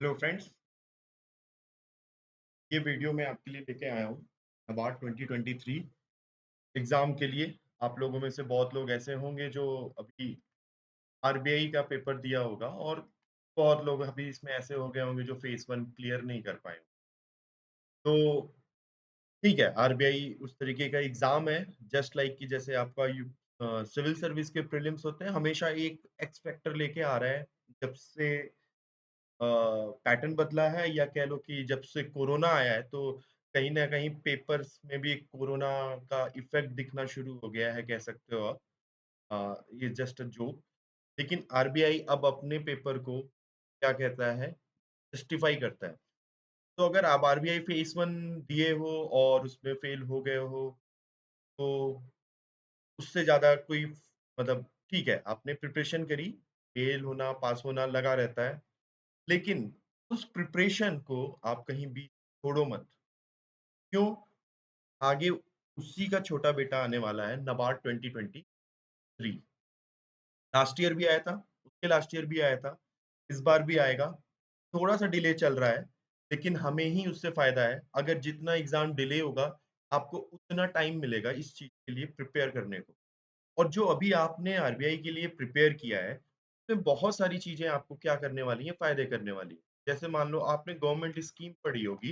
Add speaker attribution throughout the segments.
Speaker 1: Hello friends, ये video मैं आपके लिए लेके आया हूँ अबाउट 2023 एग्ज़ाम के लिए। आप लोगों में से बहुत लोग ऐसे होंगे जो अभी आरबीआई का पेपर दिया होगा और बहुत लोग अभी इसमें ऐसे हो गए होंगे जो फेज़ 1 क्लियर नहीं कर पाए। तो ठीक है, आरबीआई उस तरीके का एग्ज़ाम है जस्ट लाइक कि जैसे आपका सिविल सर्विस के प्रीलिम्स होते हैं, हमेशा एक एक्स फैक्टर लेके आ रहा है। जब से पैटर्न बदला है या कह लो कि जब से कोरोना आया है तो कहीं न कहीं पेपर्स में भी कोरोना का इफ़ेक्ट दिखना शुरू हो गया है, कह सकते हो आप। ये जस्ट अ जोक। लेकिन आरबीआई अब अपने पेपर को क्या कहता है, जस्टिफाई करता है। तो अगर आप आरबीआई फेज़ 1 दिए हो और उसमें फेल हो गए हो, तो उससे ज़्यादा कोई मतलब ठीक है, आपने प्रिपरेशन करी, फेल होना, पास होना लगा रहता है। लेकिन उस प्रिपरेशन को आप कहीं भी छोड़ो मत। क्यों? आगे उसी का छोटा बेटा आने वाला है नबार्ड 2023। लास्ट ईयर भी आया था, उसके लास्ट ईयर भी आया था, इस बार भी आएगा। थोड़ा-सा डिले चल रहा है, लेकिन हमें ही उससे फ़ायदा है। अगर जितना एग्ज़ाम डिले होगा, आपको उतना टाइम मिलेगा इस चीज़ के लिए प्रिपेयर करने को। और जो अभी आपने आरबीआई के लिए प्रिपेयर किया है, उसमें बहुत सारी चीज़ें आपको क्या करने वाली हैं, फ़ायदे करने वाली हैं। जैसे मान लो आपने गवर्नमेंट स्कीम पढ़ी होगी,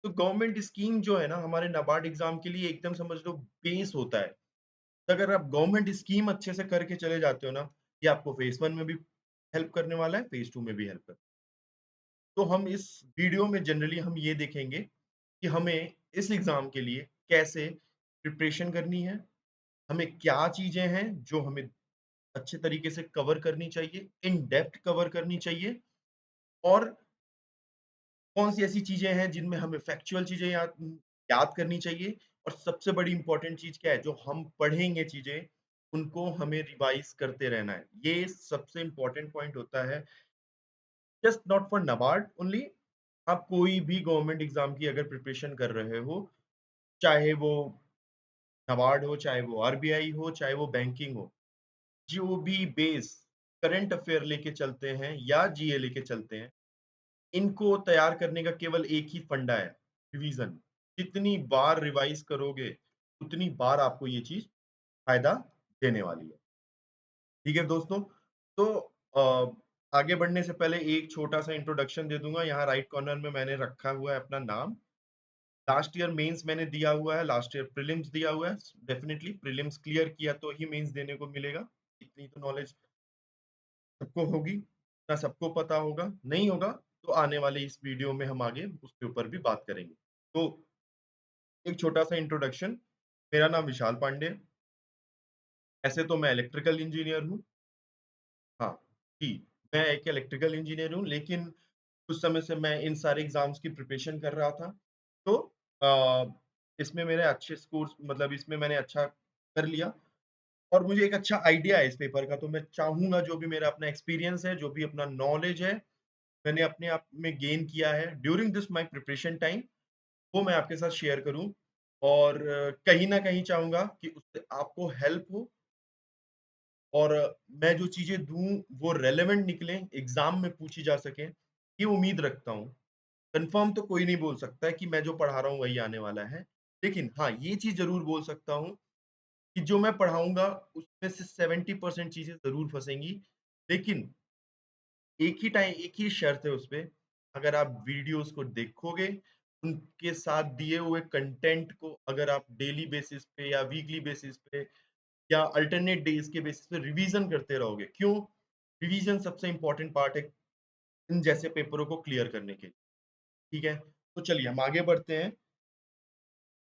Speaker 1: तो गवर्नमेंट स्कीम जो है ना हमारे नाबार्ड एग्ज़ाम के लिए एकदम समझ लो बेस होता है। तो अगर आप गवर्नमेंट स्कीम अच्छे से करके चले जाते हो ना, ये आपको फेज़ 1 में भी हेल्प करने वाला है, फेज़ 2 में भी हेल्प कर। तो हम इस वीडियो में जनरली हम ये देखेंगे कि हमें इस एग्ज़ाम के लिए कैसे प्रिपरेशन करनी है, हमें क्या चीज़ें हैं जो हमें अच्छे तरीके से कवर करनी चाहिए, इन डेप्थ कवर करनी चाहिए और कौन-सी ऐसी चीज़ें हैं जिनमें हमें फैक्चुअल चीज़ें याद करनी चाहिए और सबसे बड़ी इम्पोर्टेंट चीज़ क्या है, जो हम पढ़ेंगे चीज़ें, उनको हमें रिवाइज़ करते रहना है। ये सबसे इम्पोर्टेंट पॉइंट होता है, just not for NABARD only. आप कोई भी गवर्नमेंट एग्ज़ाम की अगर प्रिपरेशन कर रहे हो, चाहे वो नाबार्ड हो, चाहे वो आरबीआई हो, चाहे वो बैंकिंग हो, जो भी बेस करंट अफेयर लेके चलते हैं या जीए लेके चलते हैं, इनको तैयार करने का केवल एक ही फंडा है, रिवीजन। जितनी बार रिवाइज करोगे, उतनी बार आपको ये चीज़ फ़ायदा देने वाली है। ठीक है दोस्तों? तो आगे बढ़ने से पहले एक छोटा-सा इंट्रोडक्शन दे दूँगा। यहाँ राइट कॉर्नर में मैंने रखा हुआ है अपना नाम। लास्ट ईयर मेंस मैंने दिया हुआ है, लास्ट ईयर प्रीलिम्स दिया हुआ है। डेफिनिटली प्रीलिम्स क्लियर किया तो ही मेंस देने को मिलेगा। इतनी तो नॉलेज सबको होगी, ना सबको पता होगा, नहीं होगा तो आने वाले इस वीडियो में हम आगे उसके ऊपर भी बात करेंगे। तो एक छोटा-सा इंट्रोडक्शन, मेरा नाम विशाल पांडे है। ऐसे तो मैं इलेक्ट्रिकल इंजीनियर हूँ। हाँ, जी, मैं एक इलेक्ट्रिकल इंजीनियर हूँ, लेकिन कुछ समय से मैं इन सारे एग्ज़ाम्स की प्रिपरेशन कर रहा था। तो इसमें मेरे अच्छे स्कोर्स मतलब इसमें मैंने अच्छा कर लिया और मुझे एक अच्छा आइडिया है इस पेपर का, तो मैं चाहूँगा जो भी मेरा अपना एक्सपीरियंस है, जो भी अपना नॉलेज है, मैंने अपने आप में गेन किया है during this my preparation time, वो मैं आपके साथ शेयर करूँ और कहीं न कहीं चाहूँगा कि उससे आपको हेल्प हो और मैं जो चीज़ें दूँ वो रेलेवेंट निकलें, एग्ज़ाम में पूछी जा सकें, ये उम्मीद रखता हूँ। कन्फर्म तो कोई नहीं बोल सकता है कि मैं जो पढ़ा रहा हूँ वही आने वाला है। लेकिन हाँ, ये चीज़ ज़रूर बोल सकता हूँ कि जो मैं पढ़ाऊँगा उसमें से 70% चीज़ें ज़रूर फँसेंगी। लेकिन एक ही शर्त है उसपे, अगर आप वीडियोज़ को देखोगे, उनके साथ दिए हुए कंटेंट को अगर आप डेली बेसिस पे या वीकली बेसिस पे या अल्टरनेट डेज़ के बेसिस पे रिवीज़न करते रहोगे। क्यों? रिवीज़न सबसे इम्पोर्टेंट पार्ट है इन जैसे पेपरों को क्लियर करने के लिए, ठीक है? तो चलिए हम आगे बढ़ते हैं।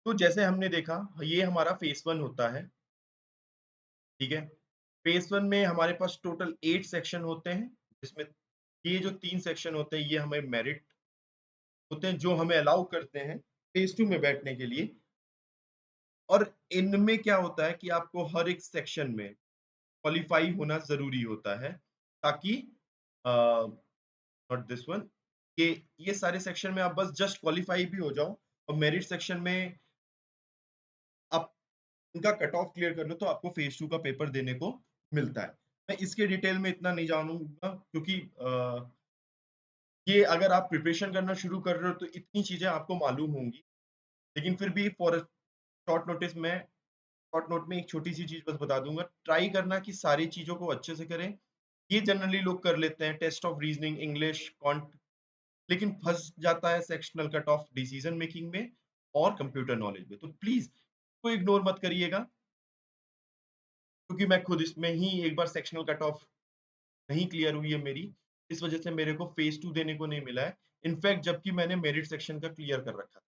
Speaker 1: तो जैसे हमने देखा, ये हमारा फेज़ 1 होता है, ठीक है? फेज़ 1 में हमारे पास टोटल 8 सेक्शन होते हैं, जिसमें ये जो 3 सेक्शन होते हैं, ये हमें मेरिट होते हैं, जो हमें अलाउ करते हैं फेज़ 2 में बैठने के लिए। और इनमें क्या होता है कि आपको हर एक सेक्शन में क्वालीफाई होना ज़रूरी होता है, ताकि नॉट दिस वन, ये सारे सेक्शन में आप बस जस्ट क्वालीफाई भी हो जाओ और मेरिट सेक्शन में आप उनका कट ऑफ क्लियर कर लो तो आपको फेज़ 2 का पेपर देने को मिलता है। मैं इसके डिटेल में इतना नहीं जानूँगा क्योंकि ये अगर आप प्रिपरेशन करना शुरू कर रहे हो तो इतनी चीज़ें आपको मालूम होंगी, लेकिन फिर भी फॉर अ शॉर्ट नोटिस मैं शॉर्ट नोट में एक छोटी-सी चीज़ बस बता दूँगा, ट्राई करना कि सारी चीज़ों को अच्छे से करें। ये जनरली लोग कर लेते हैं, test of reasoning, English, quant, लेकिन फँस जाता है sectional cut off decision making में और कंप्यूटर नॉलेज में। तो प्लीज़ इसको इग्नोर मत करिएगा, क्योंकि मैं खुद इसमें ही एक बार सेक्शनल कट ऑफ नहीं क्लियर हुई है मेरी, इस वजह से मेरे को फेज़ 2 देने को नहीं मिला है। इनफैक्ट जबकि मैंने मेरिट सेक्शन का क्लियर कर रखा था।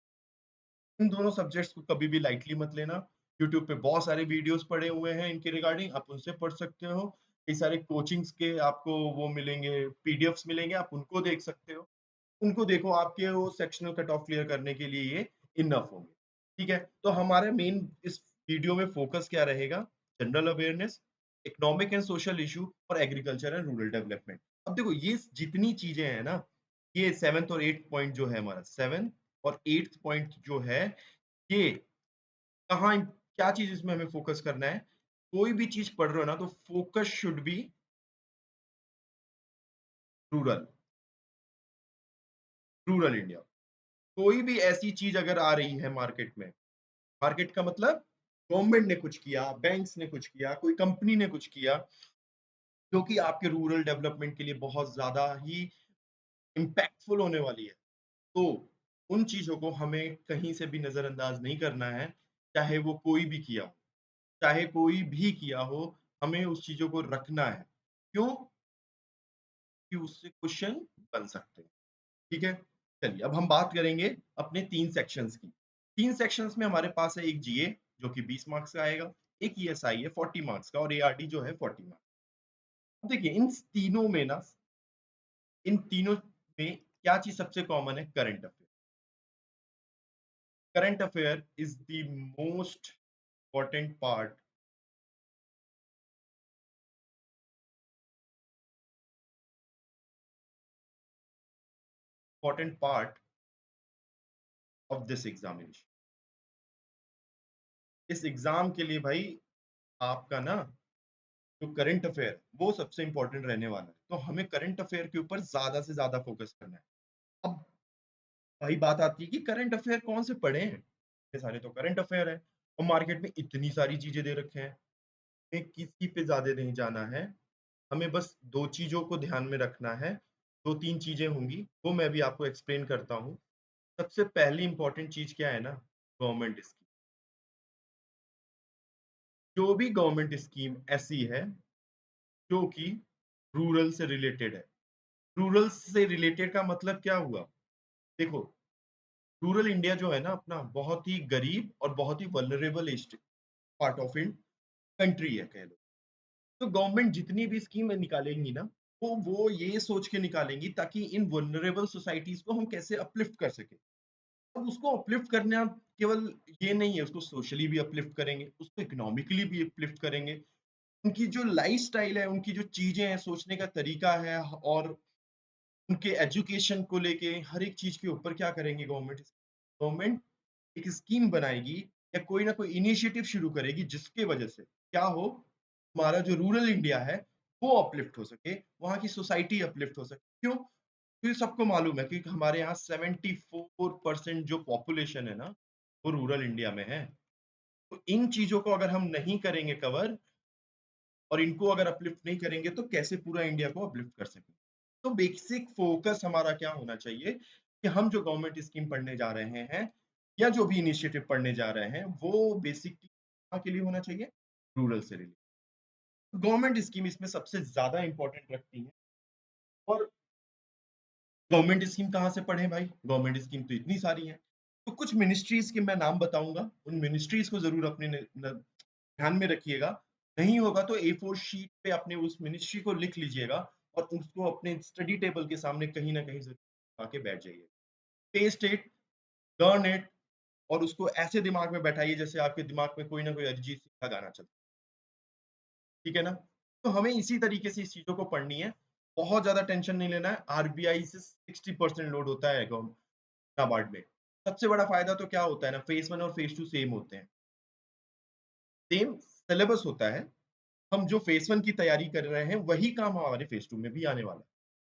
Speaker 1: इन दोनों सब्जेक्ट्स को कभी भी लाइटली मत लेना। यूट्यूब पे बहुत सारे वीडियोस पड़े हुए हैं इनके रिगार्डिंग, आप उनसे पढ़ सकते हो। कई सारे कोचिंग्स के आपको वो मिलेंगे, पीडीएफ्स मिलेंगे, आप उनको देख सकते हो। उनको देखो, आपके वो सेक्शनल कट ऑफ क्लियर करने के लिए ये इनफ होंगे। ठीक है? तो हमारा मेन इस वीडियो में फोकस क्या रहेगा? General awareness, economic and social issue और एग्रीकल्चर एंड रूरल डेवलपमेंट। अब देखो ये जितनी चीजें हैं ना, ये 7th और 8th पॉइंट जो है हमारा, 7th और 8th पॉइंट जो है, ये कहाँ क्या चीज़ इसमें हमें फ़ोकस करना है? कोई भी चीज़ पढ़ रहे हो ना तो focus should be rural, rural India. कोई भी ऐसी चीज़ अगर आ रही है मार्केट में, मार्केट का मतलब गवर्नमेंट ने कुछ किया, बैंक्स ने कुछ किया, कोई कंपनी ने कुछ किया, जो कि आपके रूरल डेवलपमेंट के लिए बहुत ज़्यादा ही इम्पैक्टफुल होने वाली है। तो उन चीज़ों को हमें कहीं से भी नज़रअंदाज नहीं करना है, चाहे वो कोई भी किया हो, चाहे कोई भी किया हो, हमें उस चीज़ों को रखना है। क्यों? कि उससे क्वेश्चन बन सकते हैं। ठीक है? चलिए अब हम बात करेंगे अपने 3 सेक्शंस की। 3 सेक्शंस में हमारे पास है एक जीए जो कि 20 मार्क्स का आएगा, एक ईएसआई है 40 मार्क्स का और एआरडी जो है 40 मार्क्स। अब देखिए इन तीनों में क्या चीज़ सबसे कॉमन है? Current affair. Current affair is the most important part of this examination. इस एग्जाम के लिए भाई आपका ना जो करंट अफेयर वो सबसे इंपॉर्टेंट रहने वाला है। तो हमें करंट अफेयर के ऊपर ज़्यादा से ज़्यादा फोकस करना है। अब वही बात आती है कि करंट अफेयर कौन से पढ़े हैं? इतने सारे तो करंट अफेयर है और मार्केट में इतनी सारी चीज़ें दे रखे हैं। हमें किसी पे ज़्यादा नहीं जाना है। हमें बस 2 चीज़ों को ध्यान में रखना है। 2-3 चीज़ें होंगी, वो मैं भी आपको एक्सप्लेन करता हूँ। सबसे पहली इंपॉर्टेंट चीज़ क्या है ना? Government scheme. जो भी गवर्नमेंट स्कीम ऐसी है जो कि रूरल से रिलेटेड है। रूरल से रिलेटेड का मतलब क्या हुआ? देखो, रूरल इंडिया जो है ना अपना, बहुत ही गरीब और बहुत ही vulnerable part of in country है कह लो। तो गवर्नमेंट जितनी भी स्कीम निकालेंगी ना, वो ये सोच के निकालेंगी ताकि इन वल्नरेबल सोसाइटीज को हम कैसे अपलिफ्ट कर सके। अब उसको अपलिफ्ट करना केवल ये नहीं है, उसको सोशली भी अपलिफ्ट करेंगे, उसको इकोनॉमिकली भी अपलिफ्ट करेंगे। उनकी जो लाइफस्टाइल है, उनकी जो चीजें हैं, सोचने का तरीका है और उनके एजुकेशन को लेके हर एक चीज के ऊपर क्या करेंगे गवर्नमेंट? गवर्नमेंट एक स्कीम बनाएगी या कोई ना कोई इनिशिएटिव शुरू करेगी जिसके वजह से क्या हो, हमारा जो रूरल इंडिया है वो अपलिफ्ट हो सके, वहाँ की सोसाइटी अपलिफ्ट हो सके। क्यों? क्योंकि सबको मालूम है कि हमारे यहाँ 74% जो पॉपुलेशन है ना, वो रूरल इंडिया में है। तो इन चीज़ों को अगर हम नहीं करेंगे कवर और इनको अगर अपलिफ्ट नहीं करेंगे तो कैसे पूरा इंडिया को अपलिफ्ट कर सकें? तो बेसिक फोकस हमारा क्या होना चाहिए कि हम जो गवर्नमेंट स्कीम पढ़ने जा रहे हैं या जो भी इनिशिएटिव पढ़ने जा रहे हैं वो बेसिकली कहाँ के लिए होना चाहिए? रूरल से रिलेटेड। गवर्नमेंट स्कीम इसमें सबसे ज़्यादा इम्पोर्टेंट रखती है और गवर्नमेंट स्कीम कहाँ से पढ़ें भाई? गवर्नमेंट स्कीम तो इतनी सारी हैं। तो कुछ मिनिस्ट्रीज़ के मैं नाम बताऊँगा, उन मिनिस्ट्रीज़ को ज़रूर अपने ध्यान में रखिएगा। नहीं होगा तो A4 शीट पे अपने उस मिनिस्ट्री को लिख लीजिएगा और उसको अपने स्टडी टेबल के सामने कहीं न कहीं ज़रूर आके बैठ जाइए। टेस्ट इट, लर्न इट और उसको ऐसे दिमाग में बैठाइए जैसे आपके दिमाग में कोई ना कोई अरिजीत सिंह का गाना चल, ठीक है ना? तो हमें इसी तरीके से इस चीज़ों को पढ़नी है। बहुत ज़्यादा टेंशन नहीं लेना है। आरबीआई से 60% लोड होता है नाबार्ड में। सबसे बड़ा फ़ायदा तो क्या होता है ना, फेज़ 1 और फेज़ 2 सेम होते हैं। सेम सिलेबस होता है। हम जो फेज़ 1 की तैयारी कर रहे हैं, वही काम हमारे फेज़ 2 में भी आने वाला है।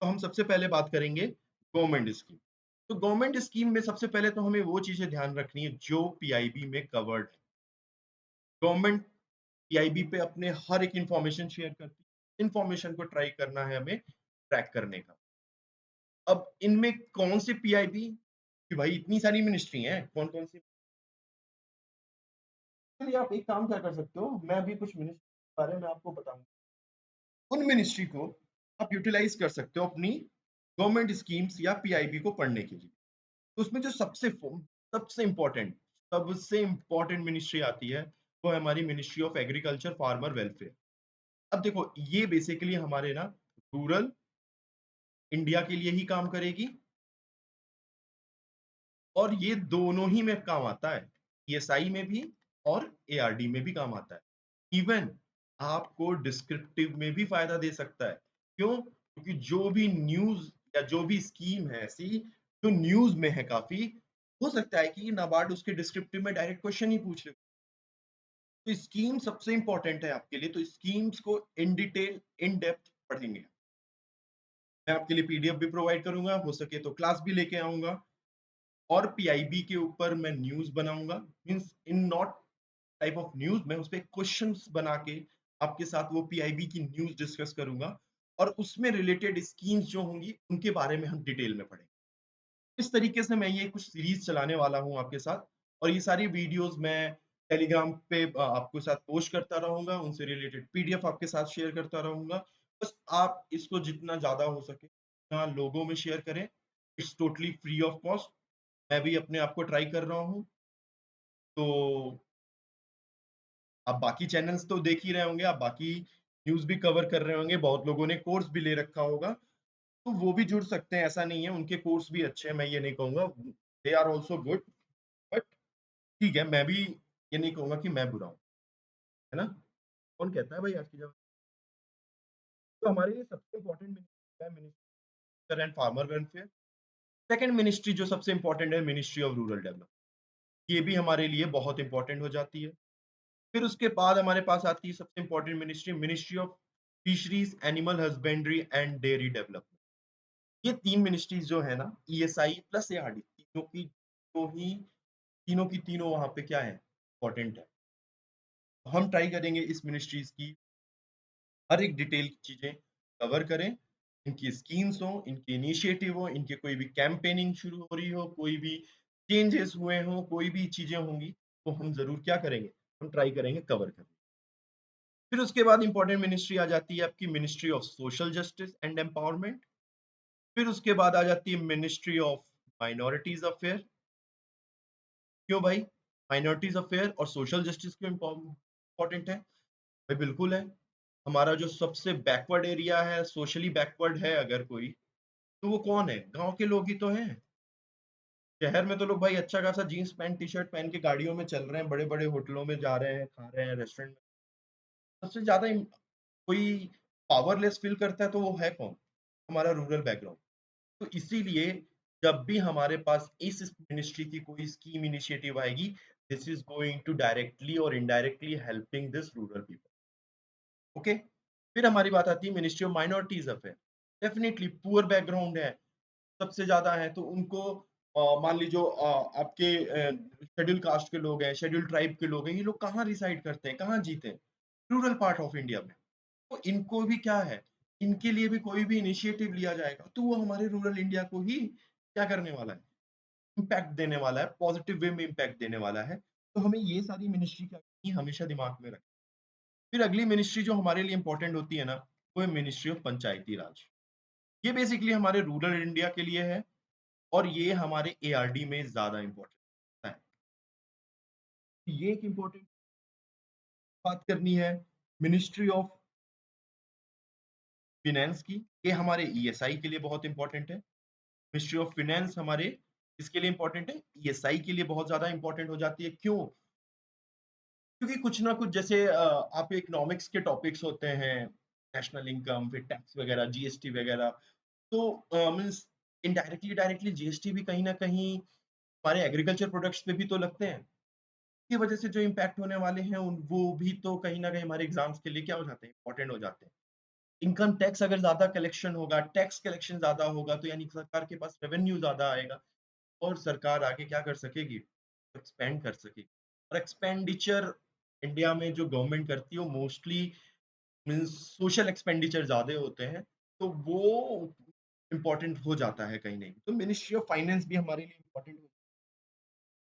Speaker 1: तो हम सबसे पहले बात करेंगे गवर्नमेंट स्कीम। तो गवर्नमेंट स्कीम में सबसे पहले तो हमें वो चीजें ध्यान रखनी है जो पीआईबी में कवर्ड है। गवर्नमेंट पीआईबी पे अपने हर एक इंफॉर्मेशन शेयर करती है, इंफॉर्मेशन को ट्राई करना है हमें ट्रैक करने का। अब इनमें कौन से पीआईबी, कि भाई इतनी सारी मिनिस्ट्री हैं, कौन कौन सी। चलिए आप एक काम क्या कर सकते हो, मैं अभी कुछ मिनिस्ट्री के बारे में आपको बताऊंगा, उन मिनिस्ट्री को आप यूटिलाइज कर सकते हो अपनी गवर्नमेंट स्कीम्स या पीआईबी को पढ़ने के लिए। तो उसमें जो सबसे इंपॉर्टेंट सबसे इंपॉर्टेंट मिनिस्ट्री आती है वो है हमारी ministry of agriculture farmer welfare. अब देखो ये बेसिकली हमारे ना रूरल इंडिया के लिए ही काम करेगी, और ये दोनों ही में काम आता है, ईएसआई में भी और एआरडी में भी काम आता है। इवन आपको डिस्क्रिप्टिव में भी फायदा दे सकता है। क्यों? क्योंकि जो भी न्यूज या जो भी स्कीम है ऐसी जो न्यूज में है काफी, हो सकता है कि नाबार्ड उसके डिस्क्रिप्टिव में डायरेक्ट क्वेश्चन ही पूछ ले। तो स्कीम सबसे इंपॉर्टेंट है आपके लिए, तो स्कीम्स को इन डिटेल इन डेप्थ पढ़ेंगे। मैं आपके लिए पीडीएफ भी प्रोवाइड करूंगा, हो सके तो क्लास भी लेके आऊंगा, और पीआईबी के ऊपर मैं न्यूज बनाऊंगा, means in not type of news, मैं उस पे क्वेश्चंस बना के आपके साथ वो पीआईबी की न्यूज डिस्कस करूंगा, और उसमें रिलेटेड स्कीम्स जो होंगी उनके बारे में हम डिटेल में पढ़ेंगे। इस तरीके से मैं ये कुछ सीरीज चलाने वाला हूँ आपके साथ, और ये सारी वीडियोस मैं टेलीग्राम पे आपके साथ पोस्ट करता रहूंगा, उनसे रिलेटेड पीडीएफ आपके साथ शेयर करता रहूंगा। बस आप इसको जितना ज्यादा हो सके उतना लोगों में शेयर करें। It's totally free of cost. मैं भी अपने आप को ट्राई कर रहा हूँ। तो आप बाकी चैनल्स तो देख ही रहे होंगे, आप बाकी न्यूज़ भी कवर कर रहे होंगे, बहुत लोगों ने कोर्स भी ले रखा होगा, तो वो भी जुड़ सकते हैं, ऐसा नहीं है, उनके कोर्स भी अच्छे हैं, मैं ये नहीं कहूँगा, they are also good, but ठीक है, मैं भी ये नहीं कहूँगा कि मैं बुरा हूँ, है ना? कौन कहता है भाई आज की जगह। तो हमारे लिए सबसे इम्पोर्टेंट मिनिस्ट्री है minister and farmer welfare. Second ministry जो सबसे इम्पोर्टेंट है मिनिस्ट्री ऑफ रूरल डेवलपमेंट, ये भी हमारे लिए बहुत इंपॉर्टेंट हो जाती है। फिर उसके बाद हमारे पास आती है सबसे important ministry, ministry of fisheries animal husbandry and dairy development. ये तीन मिनिस्ट्रीज जो है ना, ईएसआई प्लस एआरडी, तीनों की तीनों वहां पे क्या है, इंपॉर्टेंट है। हम ट्राई करेंगे इस मिनिस्ट्रीज की हर एक डिटेल की चीजें कवर करें, इनकी स्कीम्स हो, इनके इनिशिएटिव हो, इनके कोई भी कैंपेनिंग शुरू हो रही हो, कोई भी चेंजेस हुए हो, कोई भी चीजें होंगी, तो हम जरूर क्या करेंगे, हम ट्राई करेंगे कवर करें। फिर उसके बाद इंपॉर्टेंट मिनिस्ट्री आ जाती है आपकी ministry of social justice and empowerment. फिर उसके बाद आ जाती है मिनिस्ट्री ऑफ माइनॉरिटीज अफेयर। क्यों भाई, माइनॉरिटीज अफेयर और सोशल जस्टिस क्यों इंपॉर्टेंट है? भाई बिल्कुल है, हमारा जो सबसे बैकवर्ड एरिया है, सोशली बैकवर्ड है अगर कोई, तो वो कौन है, गांव के लोग ही तो हैं। शहर में तो लोग भाई अच्छा खासा जीन्स पैंट टी शर्ट पहन के गाड़ियों में चल रहे हैं, बड़े बड़े होटलों में जा रहे हैं, खा रहे हैं रेस्टोरेंट में। सबसे ज्यादा कोई पावरलेस फील करता है तो वो है कौन, हमारा रूरल बैकग्राउंड। तो इसीलिए जब भी हमारे पास इस मिनिस्ट्री की कोई स्कीम इनिशिएटिव आएगी, this is going to directly और indirectly helping this rural people. Okay. फिर हमारी बात आती है ministry of minorities affair. Definitely poor background है, सबसे ज्यादा है, तो उनको मान लीजिए आपके शेड्यूल कास्ट के लोग हैं, शेड्यूल ट्राइब के लोग हैं, ये लोग कहाँ रिसाइड करते हैं, कहाँ जीते हैं, रूरल पार्ट ऑफ इंडिया में। तो इनको भी क्या है, इनके लिए भी कोई भी इनिशिएटिव लिया जाएगा तो वो हमारे रूरल इंडिया को ही क्या करने वाला है, इम्पैक्ट देने वाला है, पॉजिटिव वे में इम्पैक्ट देने वाला है। तो हमें ये सारी मिनिस्ट्री क्या करनी है, हमेशा दिमाग में रखें। फिर अगली मिनिस्ट्री जो हमारे लिए इंपॉर्टेंट होती है ना, वो है मिनिस्ट्री ऑफ पंचायती राज। ये बेसिकली हमारे रूरल इंडिया के लिए है, और ये हमारे एआरडी में ज्यादा इंपॉर्टेंट है। ये एक इंपॉर्टेंट बात करनी है मिनिस्ट्री ऑफ फिनेंस की, ये हमारे ईएसआई के लिए बहुत इंपॉर्टेंट है। मिनिस्ट्री ऑफ फिनेंस हमारे इसके लिए इंपॉर्टेंट है, ईएसआई के लिए बहुत ज्यादा इंपॉर्टेंट हो जाती है। क्यों? क्योंकि कुछ ना कुछ जैसे आप इकोनॉमिक्स के टॉपिक्स होते हैं, नेशनल इनकम, फिर टैक्स वगैरह, जीएसटी वगैरह, तो मीन्स इनडायरेक्टली डायरेक्टली जीएसटी भी कहीं ना कहीं हमारे एग्रीकल्चर प्रोडक्ट्स पे भी तो लगते हैं, की वजह से जो इम्पैक्ट होने वाले हैं वो भी तो कहीं ना कहीं हमारे एग्जाम्स के लिए क्या हो जाते हैं, इंपॉर्टेंट हो जाते हैं। इनकम टैक्स अगर ज़्यादा कलेक्शन होगा, टैक्स कलेक्शन ज़्यादा होगा, तो यानी सरकार के पास रेवेन्यू ज़्यादा आएगा और सरकार आगे क्या कर सकेगी? एक्सपेंड कर सकेगी। और एक्सपेंडिचर इंडिया में जो गवर्नमेंट करती है वो मोस्टली मीन्स सोशल एक्सपेंडिचर ज़्यादा होते हैं, तो वो इम्पोर्टेंट हो जाता है कहीं न कहीं। तो मिनिस्ट्री ऑफ फाइनेंस भी हमारे लिए इम्पोर्टेंट हो।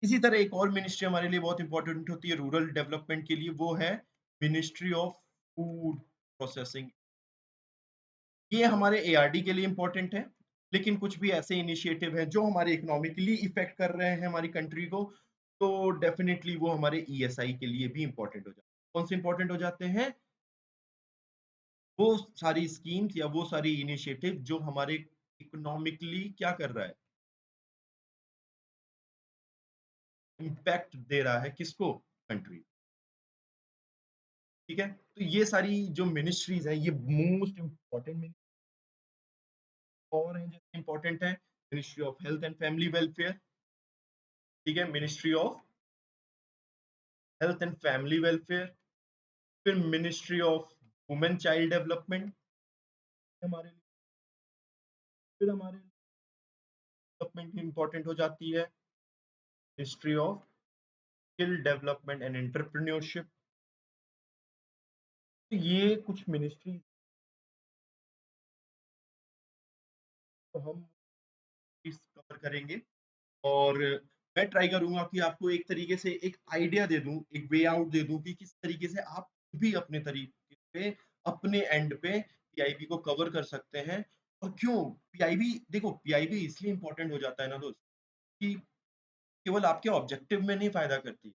Speaker 1: इसी तरह एक और मिनिस्ट्री हमारे लिए बहुत इम्पोर्टेंट होती है रूरल डेवलपमेंट के लिए, वो है मिनिस्ट्री ऑफ फूड प्रोसेसिंग। ये हमारे एआरडी के लिए इम्पोर्टेंट है, लेकिन कुछ भी ऐसे इनिशिएटिव हैं जो हमारे इकोनॉमिकली इफेक्ट कर रहे हैं हमारी कंट्री को, तो डेफिनिटली वो हमारे ईएसआई के लिए भी इम्पोर्टेंट हो जाते हैं। कौन से इम्पोर्टेंट हो जाते हैं? वो सारी स्कीम्स या वो सारी इनिशिएटिव जो हमारे इकोनॉमिकली क्या कर रहा है? इम्पैक्ट दे रहा है किसको? कंट्री। ठीक है? तो ये सारी जो मिनिस्ट्रीज़ हैं, ये मोस्ट इम्पोर्टेंट और हैं, जैसे इम्पोर्टेंट है ministry of health and family welfare, ठीक है? Ministry of health and family welfare, फिर ministry of women child development हमारे लिए, फिर हमारे डेवलपमेंट इम्पोर्टेंट हो जाती है ministry of skill development and entrepreneurship. तो ये कुछ मिनिस्ट्री तो हम इस कवर करेंगे और मैं ट्राई करूंगा कि आपको एक तरीके से एक आइडिया दे दूं, एक वे आउट दे दूं कि किस तरीके से आप भी अपने तरीके पे अपने एंड पे पीआईबी को कवर कर सकते हैं। और क्यों पीआईबी, देखो पीआईबी इसलिए इंपॉर्टेंट हो जाता है ना दोस्त, कि केवल आपके ऑब्जेक्टिव में नहीं फायदा करती।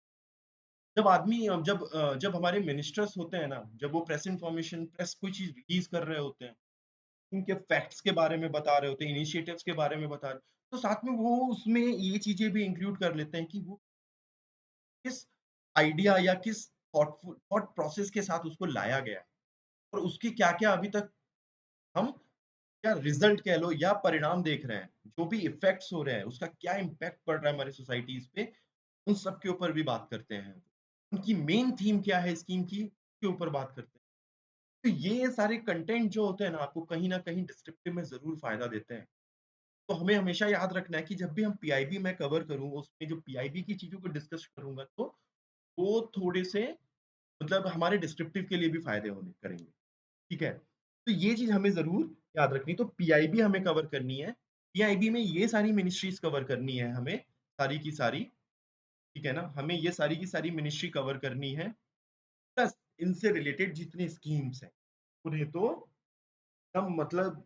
Speaker 1: जब आदमी जब हमारे मिनिस्टर्स होते हैं ना, जब वो प्रेस इंफॉर्मेशन प्रेस कोई चीज रिलीज कर रहे होते हैं, उनके फैक्ट्स के बारे में बता रहे होते हैं, इनिशिएटिव्स के बारे में बता रहे, तो साथ में वो उसमें ये चीजें भी इंक्लूड कर लेते हैं कि वो किस आइडिया या किस थॉट प्रोसेस के साथ उसको लाया गया है और उसकी क्या-क्या अभी तक हम क्या रिजल्ट कह लो या परिणाम देख रहे हैं, जो भी इफेक्ट्स हो रहे हैं, उसका क्या इम्पैक्ट पड़ रहा है हमारी सोसाइटीज पे, उन सब के ऊपर भी बात करते हैं। उनकी मेन थीम क्या है स्कीम की, उसके ऊपर बात करते हैं। तो ये सारे कंटेंट जो होते हैं ना, आपको कहीं न कहीं डिस्क्रिप्टिव में ज़रूर फ़ायदा देते हैं। तो हमें हमेशा याद रखना है कि जब भी हम पीआईबी मैं कवर करूँ, उसमें जो पीआईबी की चीज़ों को डिस्कस करूँगा, तो वो थोड़े से मतलब हमारे डिस्क्रिप्टिव के लिए भी फ़ायदे होने करेंगे, ठीक है? तो ये चीज़ हमें ज़रूर याद रखनी है। तो पीआईबी हमें कवर करनी है। पीआईबी में ये सारी मिनिस्ट्रीज़ कवर करनी है हमें, सारी की सारी, ठीक है ना? हमें ये सारी की सारी मिनिस्ट्री कवर करनी है, प्लस इनसे रिलेटेड जितनी स्कीम्स हैं, उन्हें तो एकदम मतलब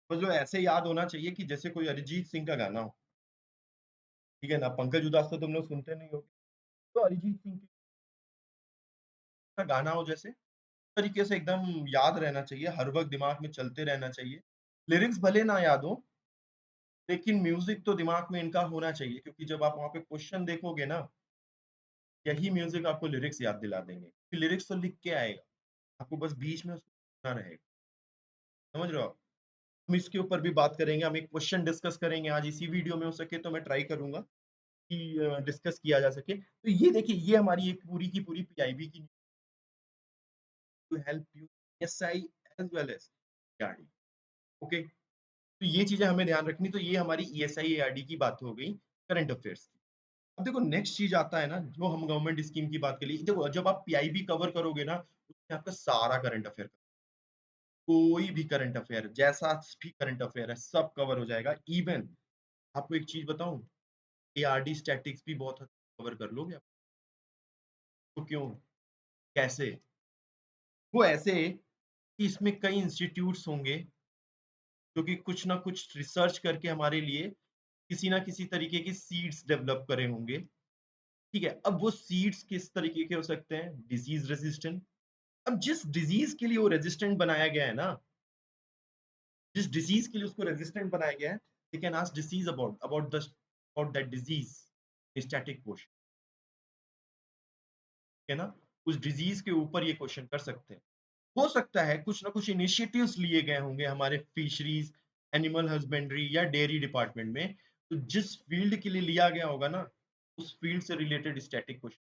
Speaker 1: समझ लो ऐसे याद होना चाहिए कि जैसे कोई अरिजीत सिंह का गाना हो, ठीक है ना? पंकज उधास तो तुम लोग सुनते नहीं हो, तो अरिजीत सिंह का गाना हो जैसे, तरीके से एकदम याद रहना चाहिए, हर वक़्त दिमाग में चलते रहना चाहिए। लिरिक्स भले ना याद हो, लेकिन म्यूज़िक तो दिमाग में इनका होना चाहिए, क्योंकि जब आप वहाँ पे क्वेश्चन देखोगे ना, यही म्यूज़िक आपको लिरिक्स याद दिला देंगे। फिर लिरिक्स तो लिख के आएगा, आपको बस बीच में उसको सुनना रहेगा। समझ रहे हो आप? हम इसके ऊपर भी बात करेंगे, हम एक क्वेश्चन डिस्कस करेंगे आज इसी वीडियो में, हो सके तो मैं ट्राई करूँगा कि डिस्कस किया जा सके। तो ये देखिए, ये हमारी एक पूरी की पूरी पीआईबी की to help you SI as well as ARD. Okay? तो ये चीज़ें हमें ध्यान रखनी, तो ये हमारी ईएसआई एआरडी की बात हो गई करंट अफेयर्स की। अब देखो नेक्स्ट चीज़ आता है ना, जो हम गवर्नमेंट स्कीम की बात कर ली। देखो जब आप पीआईबी कवर करोगे ना, उसमें आपका सारा करंट अफेयर, कोई भी करंट अफेयर जैसा भी करंट अफेयर है सब कवर हो जाएगा। इवन आपको एक चीज़ बताऊँ, एआरडी स्टैटिक्स भी बहुत हद तक कवर कर लोगे आप। तो क्यों? कैसे? वो ऐसे कि इसमें कई इंस्टीट्यूट्स होंगे जो कि कुछ ना कुछ रिसर्च करके हमारे लिए किसी ना किसी तरीके की सीड्स डेवलप करे होंगे, ठीक है? अब वो सीड्स किस तरीके के हो सकते हैं? Disease resistant. अब जिस डिसीज़ के लिए वो रेज़िस्टेंट बनाया गया है ना, जिस डिसीज़ के लिए उसको रेज़िस्टेंट बनाया गया है, they can ask disease about that disease static question, ठीक है ना? उस डिसीज़ के ऊपर ये क्वेश्चन कर सकते हैं। हो सकता है कुछ ना कुछ इनिशिएटिव्स लिए गए होंगे हमारे फिशरीज, एनिमल हस्बेंड्री या डेयरी डिपार्टमेंट में, तो जिस फील्ड के लिए लिया गया होगा ना, उस फील्ड से related static question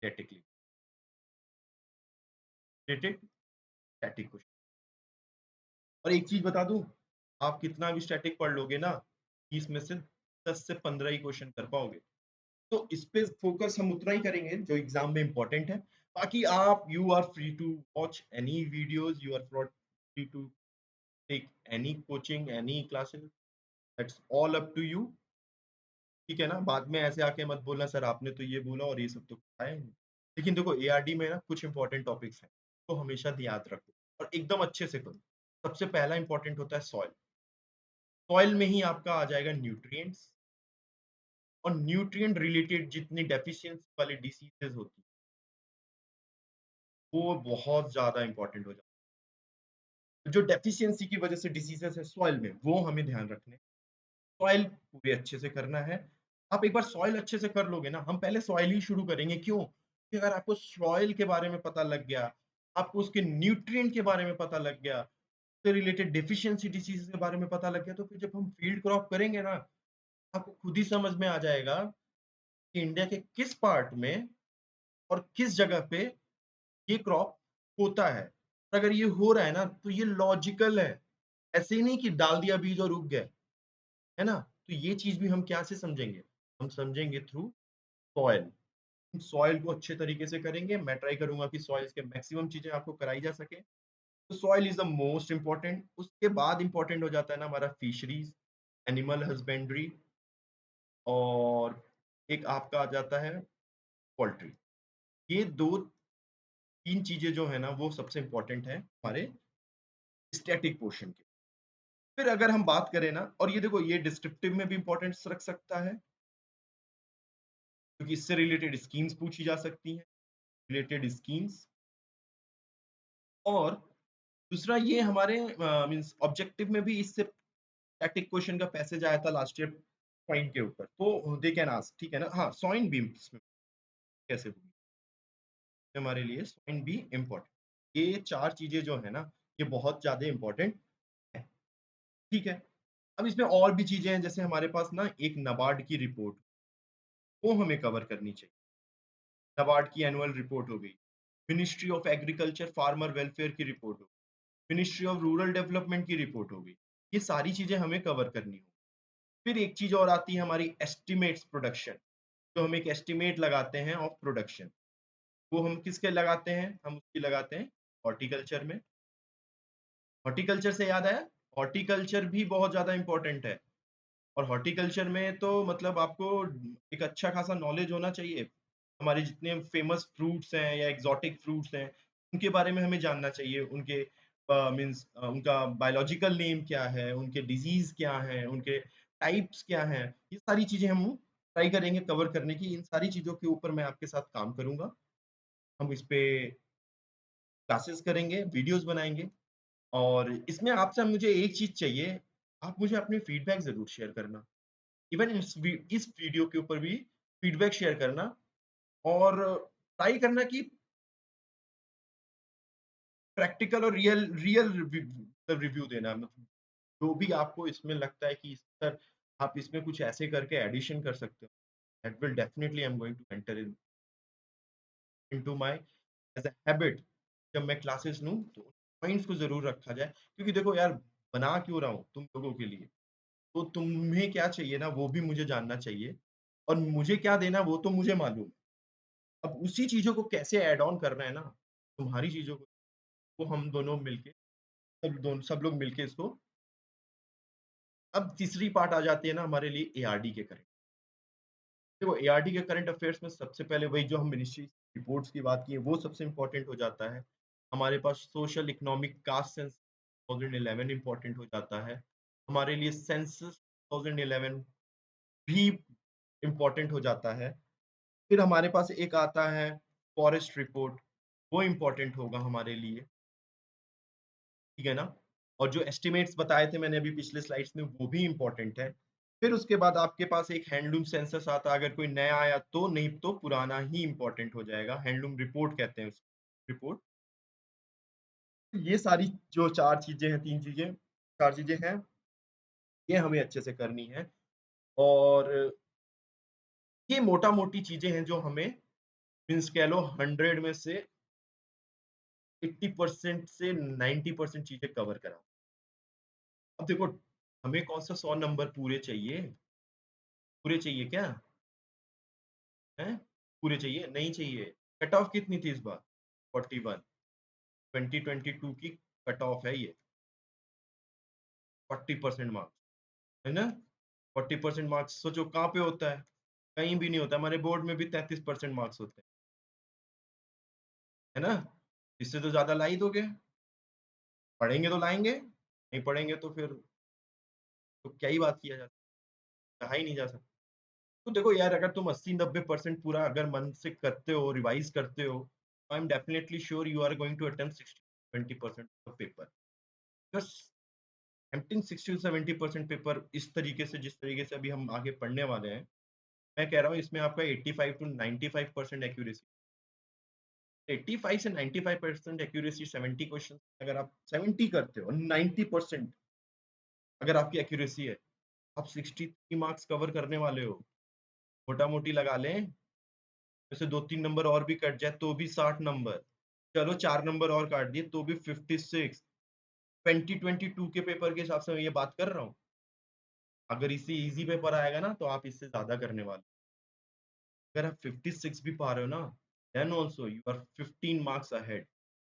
Speaker 1: statically related static question. और एक चीज बता दूं, आप कितना भी स्टैटिक पढ़ लोगे ना, 20 में से 10 से 15 ही क्वेश्चन कर पाओगे। तो इस पे फोकस हम उतना ही करेंगे जो एग्जाम में इंपॉर्टेंट है। बाकी आप you are free to watch any videos, you are free to take any coaching, any classes, that's all up to you. ठीक है ना, बाद में ऐसे आके मत बोलना सर आपने तो ये बोला और ये सब तो है नहीं। लेकिन देखो एआरडी में ना कुछ इंपॉर्टेंट टॉपिक्स हैं, तो हमेशा याद रखो और एकदम अच्छे से करो। सबसे पहला इंपॉर्टेंट होता है सॉइल। सॉइल में ही आपका आ जाएगा न्यूट्रिएंट्स, और न्यूट्रिएंट रिलेटेड जितनी डेफिशिएंसी वाली डिसीजेज होती है वो बहुत ज्यादा इंपॉर्टेंट हो जाती है। जो डेफिशिएंसी की वजह से डिसीजेस है सॉइल में, वो हमें ध्यान रखने। सॉइल पूरे अच्छे से करना है। आप एक बार सॉइल अच्छे से कर लोगे ना, हम पहले सॉइल ही शुरू करेंगे। क्यों? क्योंकि अगर आपको सॉइल के बारे में पता लग गया, आपको उसके न्यूट्रिएंट के बारे में पता लग गया, उससे रिलेटेड डेफिशिएंसी डिसीज के बारे में पता लग गया, तो फिर जब हम फील्ड क्रॉप करेंगे ना, आपको खुद ही समझ में आ जाएगा कि इंडिया के किस पार्ट में और किस जगह पे ये क्रॉप होता है। और अगर ये हो रहा है ना, तो ये लॉजिकल है। ऐसे ही नहीं कि डाल दिया बीज और उग गए, है ना? तो ये चीज भी हम क्या से समझेंगे? हम समझेंगे थ्रू सॉइल। सॉइल को अच्छे तरीके से करेंगे। मैं ट्राई करूंगा कि सॉइल के मैक्सिमम चीजें आपको कराई जा सके। तो soil is the most important. उसके बाद इंपॉर्टेंट हो जाता है ना हमारा फिशरीज, एनिमल हस्बेंड्री, और एक आपका आ जाता है पोल्ट्री। ये दो तीन चीजें जो है ना वो सबसे इंपॉर्टेंट है हमारे स्टैटिक पोर्शन के। फिर अगर हम बात करें ना, और ये देखो ये डिस्क्रिप्टिव में भी इंपॉर्टेंस रख सकता है, क्योंकि इससे रिलेटेड स्कीम्स पूछी जा सकती हैं, रिलेटेड स्कीम्स। और दूसरा ये हमारे मींस ऑब्जेक्टिव में भी इससे स्टैटिक क्वेश्चन का पैसेज आया था लास्ट ईयर पॉइंट के ऊपर, तो दे कैन आस्क। ठीक है ना? हाँ, सॉइन बीम्स कैसे होगी हमारे लिए, सॉइन बी इम्पोर्टेंट। ये चार चीजें जो है ना, ये बहुत ज्यादा इंपॉर्टेंट है। ठीक है, अब इसमें और भी चीजें हैं, जैसे हमारे पास ना एक नाबार्ड की रिपोर्ट, वो हमें कवर करनी चाहिए। नाबार्ड की एनुअल रिपोर्ट हो गई, ministry of agriculture farmer welfare की रिपोर्ट हो गई, मिनिस्ट्री ऑफ रूरल डेवलपमेंट की रिपोर्ट हो गई। ये सारी चीजें हमें कवर करनी हो। फिर एक चीज और आती है हमारी एस्टिमेट्स प्रोडक्शन। तो हम एक एस्टिमेट लगाते हैं ऑफ प्रोडक्शन। वो हम किसके लगाते हैं? हम उसकी लगाते हैं हॉर्टिकल्चर में। हॉर्टिकल्चर से याद आया, हॉर्टिकल्चर भी बहुत ज्यादा इंपॉर्टेंट है। और हॉर्टिकल्चर में तो मतलब आपको एक अच्छा खासा नॉलेज होना चाहिए। हमारे जितने फेमस फ्रूट्स हैं या एग्जॉटिक फ्रूट्स हैं, उनके बारे में हमें जानना चाहिए। उनके मीन्स उनका बायोलॉजिकल नेम क्या है, उनके डिजीज क्या है, उनके टाइप्स क्या हैं। ये सारी चीजें हम ट्राई करेंगे कवर करने की। इन सारी चीजों के ऊपर मैं आपके साथ काम करूंगा। हम इस पे क्लासेस करेंगे, वीडियोस बनाएंगे। और इसमें आपसे मुझे एक चीज चाहिए, आप मुझे अपने फीडबैक जरूर शेयर करना। इवन इस वीडियो के ऊपर भी फीडबैक शेयर करना, और ट्राई करना कि प्रैक्टिकल और रियल रियल रिव्यू देना। मतलब जो भी आपको इसमें लगता है कि सर आप इसमें कुछ ऐसे करके एडिशन कर सकते हो, that will definitely I am going to enter into my as a habit. जब मैं क्लासेस लूं तो पॉइंट्स को जरूर रखा जाए, क्योंकि देखो यार, बना क्यों रहा हूँ तुम लोगों के लिए, तो तुम्हें क्या चाहिए ना वो भी मुझे जानना चाहिए, और मुझे क्या देना वो तो मुझे मालूम है। अब उसी चीजों को कैसे ऐड ऑन करना है ना, तुम्हारी चीजों को, वो हम दोनों मिलके, सब लोग मिलके इसको। अब तीसरी पार्ट आ जाती है ना हमारे लिए एआरडी के करंट। देखो एआरडी के करंट अफेयर्स में सबसे पहले वही जो हम मिनिस्ट्री रिपोर्ट्स की बात की है वो सबसे इंपॉर्टेंट हो जाता है। हमारे पास social economic caste census 2011 important हो जाता है। हमारे लिए सेंसस 2011 भी इंपॉर्टेंट हो जाता है। फिर हमारे पास एक आता है फॉरेस्ट रिपोर्ट, वो इंपॉर्टेंट होगा हमारे लिए। ठीक है ना? और जो एस्टिमेट्स बताए थे मैंने अभी पिछले स्लाइड्स में, वो भी इंपॉर्टेंट है। फिर उसके बाद आपके पास एक हैंडलूम सेंसस आता है, अगर कोई नया आया तो, नहीं तो पुराना ही इंपॉर्टेंट हो जाएगा। हैंडलूम रिपोर्ट कहते हैं उसको, रिपोर्ट। ये सारी जो चार चीजें हैं, तीन चीजें, चार चीजें हैं, ये हमें अच्छे से करनी है। और ये मोटा मोटी चीजें हैं जो हमें मीन्स कह लो 100 में से 80% से 90% चीजें कवर करा। अब देखो, हमें कौन सा 100 नंबर पूरे चाहिए? पूरे चाहिए क्या? हैं? पूरे चाहिए? नहीं चाहिए। कट ऑफ कितनी थी इस बार? 41। 2022 की कट ऑफ है ये, 40% मार्क्स, है ना? 40% मार्क्स सोचो कहाँ पे होता है? कहीं भी नहीं होता। हमारे बोर्ड में भी 33% मार्क्स होते हैं, है ना? इससे तो ज्यादा ला ही दोगे। पढ़ेंगे तो लाएंगे, नहीं पढ़ेंगे तो फिर तो क्या ही बात किया जा सकता, कहा ही नहीं जा सकता। तो देखो यार, अगर तुम 80-90% पूरा अगर मन से करते हो, रिवाइज करते हो, I am definitely sure you are going to attempt 60-70% of paper. बस अटेम्प्टिंग 60-70% पेपर इस तरीके से, जिस तरीके से अभी हम आगे पढ़ने वाले हैं, मैं कह रहा हूँ इसमें आपका 85-95% एक्यूरेसी, 85 से 95% एक्यूरेसी, 70 क्वेश्चन अगर आप 70 करते हो, 90% अगर आपकी एक्यूरेसी है, आप 63 मार्क्स कवर करने वाले हो। मोटा मोटी लगा लें, जैसे 2-3 नंबर और भी कट जाए तो भी 60 नंबर, चलो 4 नंबर और काट दिए तो भी 56। 2022 के पेपर के हिसाब से मैं ये बात कर रहा हूँ। अगर इससे इजी पेपर आएगा ना तो आप इससे ज्यादा करने वाले। अगर आप 56 भी पा रहे हो ना, then also you are 15 marks ahead.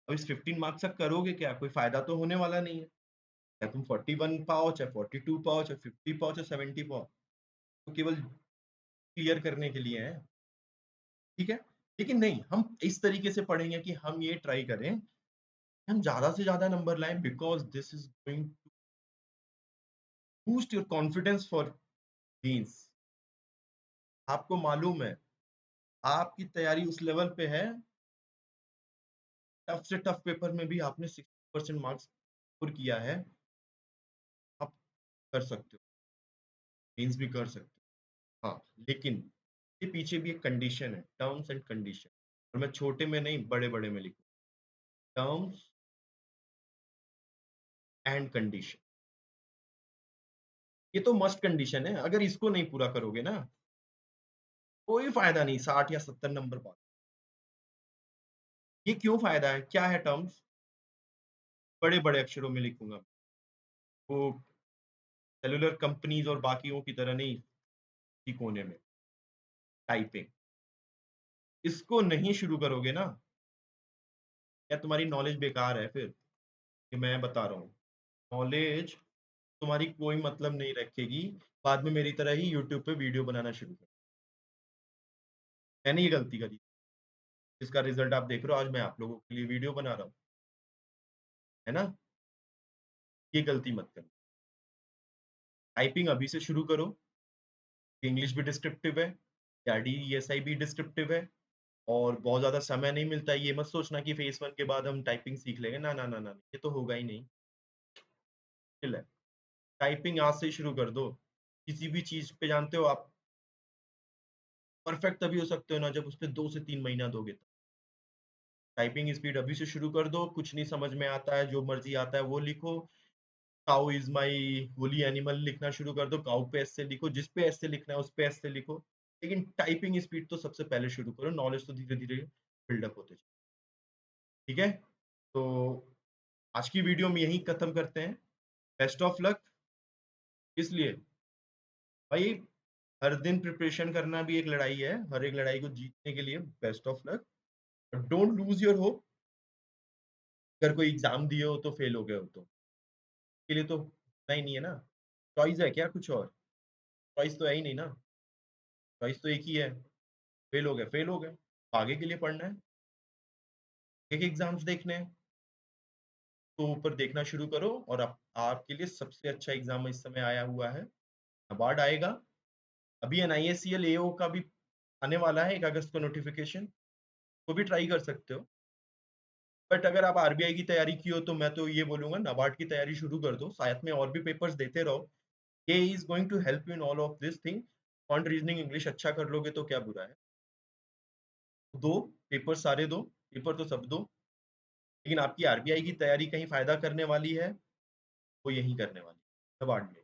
Speaker 1: अब इस 15 मार्क्स का करोगे क्या? कोई फायदा तो होने वाला नहीं है। चाहे तुम 41 पाओ, चाहे 42 पाओ, चाहे 50 पाओ, चाहे 70 पाओ, तो केवल क्लियर करने के लिए है। ठीक है, लेकिन नहीं, हम इस तरीके से पढ़ेंगे कि हम ये ट्राई करें, हम ज्यादा से ज्यादा नंबर लाएं, because this is going to boost your confidence for games. आपको मालूम है, आपकी तैयारी उस लेवल पे है, टफ से टफ पेपर में भी आपने 60% मार्क्स स्कोर किया है, आप कर सकते हो, गेम्स भी कर सकते हो। हाँ, लेकिन ये पीछे भी एक कंडीशन है, टर्म्स एंड कंडीशन। और मैं छोटे में नहीं, बड़े बड़े में लिखूँ, टर्म्स एंड कंडीशन। ये तो मस्ट कंडीशन है, अगर इसको नहीं पूरा करोगे ना, कोई फायदा नहीं 60 या 70 नंबर पा। ये क्यों फायदा है? क्या है टर्म्स? बड़े बड़े अक्षरों में लिखूंगा, वो सेलुलर कंपनीज और बाकियों की तरह नहीं, की कोने में टाइपिंग। इसको नहीं शुरू करोगे ना, या तुम्हारी नॉलेज बेकार है फिर, कि मैं बता रहा हूँ, नॉलेज तुम्हारी कोई मतलब नहीं रखेगी। बाद में मेरी तरह ही यूट्यूब पे वीडियो बनाना शुरू कर। मैंने ये गलती करी, जिसका रिजल्ट आप देख रहे हो, आज मैं आप लोगों के लिए वीडियो बना रहा हूँ, है ना? ये गलती मत करना। टाइपिंग अभी से शुरू करो। इंग्लिश भी डिस्क्रिप्टिव है, ESI भी डिस्क्रिप्टिव है, और बहुत ज्यादा समय नहीं मिलता है। ये मत सोचना कि फेज 1 के बाद हम टाइपिंग सीख लेंगे, ना ना ना ना, ये तो होगा ही नहीं। मुश्किल है। टाइपिंग आज से ही शुरू कर दो। किसी भी चीज पे जानते हो आप परफेक्ट तभी हो सकते हो ना, जब उस पर 2 से 3 महीना दोगे। टाइपिंग स्पीड अभी से शुरू कर दो। कुछ नहीं समझ में आता है, जो मर्जी आता है वो लिखो। Cow is my Holi animal लिखना शुरू कर दो, काउ पे एस से लिखो, जिस पे एस से लिखना है उस पे एस से लिखो। लेकिन टाइपिंग स्पीड तो सबसे पहले शुरू करो, नॉलेज तो धीरे धीरे बिल्डअप होते जाए। ठीक है, तो आज की वीडियो में यही खत्म करते हैं। Best of luck. इसलिए भाई, हर दिन प्रिपरेशन करना भी एक लड़ाई है, हर एक लड़ाई को जीतने के लिए best of luck. Don't lose your hope. अगर कोई एग्जाम दिए हो तो फेल हो गए हो तो के लिए तो होना ही नहीं है ना। चॉइस है क्या कुछ और? चॉइस तो है ही नहीं ना। चॉइस तो एक ही है, फेल हो गए, फेल हो गए। आगे के लिए पढ़ना है, एक एग्जाम्स देखने हैं, तो ऊपर देखना शुरू करो। और आपके लिए सबसे अच्छा एग्जाम इस समय आया हुआ है, अवार्ड आएगा। अभी NISCL AO का भी आने वाला है, 1 अगस्त को नोटिफिकेशन, वो भी ट्राई कर सकते हो। बट अगर आप RBI की तैयारी की हो तो मैं तो ये बोलूंगा, नाबार्ड की तैयारी शुरू कर दो, साथ में और भी पेपर्स देते रहो। ये is going to help you in all of this thing. Quant reasoning English अच्छा कर लोगे तो क्या बुरा है। दो पेपर, सारे दो, पेपर तो सब दो। लेकिन आपकी RBI की तैयारी कहीं फायदा करने वाली है, वो यही करने वाली है नाबार्ड में,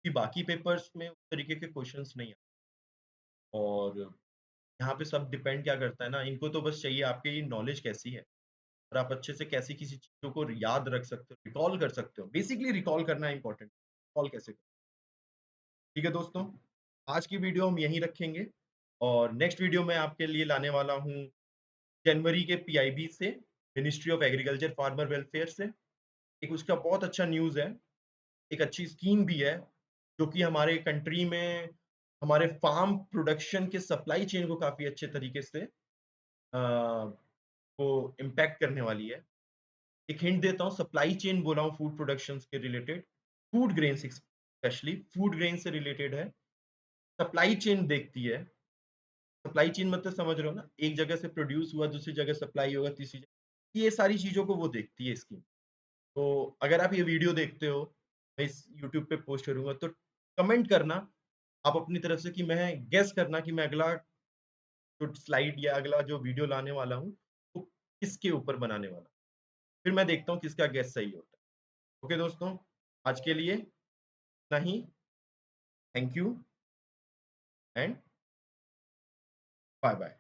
Speaker 1: कि बाकी पेपर्स में उस तरीके के क्वेश्चंस नहीं आते। और यहाँ पे सब डिपेंड क्या करता है ना, इनको तो बस चाहिए आपकी नॉलेज कैसी है। और आप अच्छे से कैसे किसी चीज़ों को याद रख सकते हो, रिकॉल कर सकते हो। बेसिकली रिकॉल करना इम्पोर्टेंट, रिकॉल कैसे करें। ठीक है दोस्तों, आज की वीडियो हम यहीं रखेंगे और नेक्स्ट वीडियो में आपके लिए लाने वाला हूँ जनवरी के पीआईबी से, ministry of agriculture farmer welfare से। एक उसका बहुत अच्छा न्यूज़ है, एक अच्छी स्कीम भी है, जो कि हमारे कंट्री में हमारे फार्म प्रोडक्शन के सप्लाई चेन को काफ़ी अच्छे तरीके से वो इम्पैक्ट करने वाली है। एक हिंट देता हूँ, सप्लाई चेन बोला हूँ फूड प्रोडक्शंस के related, food grains specially food grain से रिलेटेड है। सप्लाई चेन देखती है, सप्लाई चेन मतलब समझ रहे हो ना, एक जगह से प्रोड्यूस हुआ, दूसरी जगह सप्लाई होगा, तीसरी जगह, ये सारी चीज़ों को वो देखती है स्कीम। तो अगर आप ये वीडियो देखते हो, मैं इस यूट्यूब पे पोस्ट करूँगा, तो कमेंट करना आप अपनी तरफ से कि मैं गेस करना कि मैं अगला जो स्लाइड या अगला जो वीडियो लाने वाला हूँ, वो किसके ऊपर बनाने वाला हूँ। फिर मैं देखता हूँ किसका गेस सही होता है। ओके दोस्तों, आज के लिए इतना ही। Thank you and bye bye.